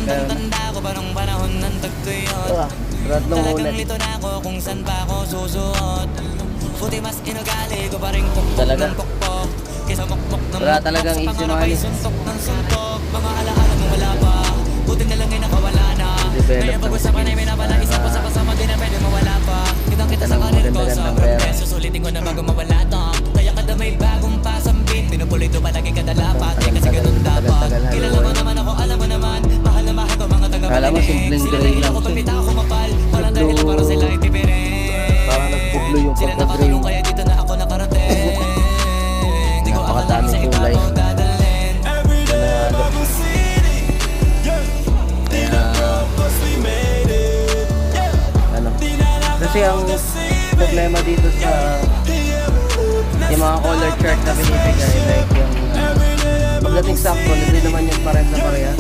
tanda ko pa nung panahon ng tagtuyot. Talagang lito na ako kung saan pa ako susuot. Puti mas inugali ko pa rin pukpok ng pukpok. Kesa mukmok ng wala mukmok talagang sa easy pangarap money. ay suntok ng suntok. Mga alaala mo wala pa, buti na lang ay nakawala na. Kaya pag-usapan ay minapala, isa ko sa kasama di na pwede mawala pa. Kitang kita sa karir ko, sobrang beso, susulitin ko na bago mawala to. Kaya kada may bagong pasambit, pinupulito palagi kada lapat. Kaya kasi ganun dapat. Kilala mo naman ako, alam mo naman, mahal na mahal ko mga taga-palinig. Sila dahil ako pag bita ako mapal, walang dahil na para sila itipirin. Parang nagpuglo yung sila pagka-drain. nakatulong kaya dito na ako nakarating. Di ko akala na sa iba ko dadalhin. Kasi ang problema dito sa yung mga color chart na binibigay, like yung pagdating sakto, hindi naman yung parehas na parehas.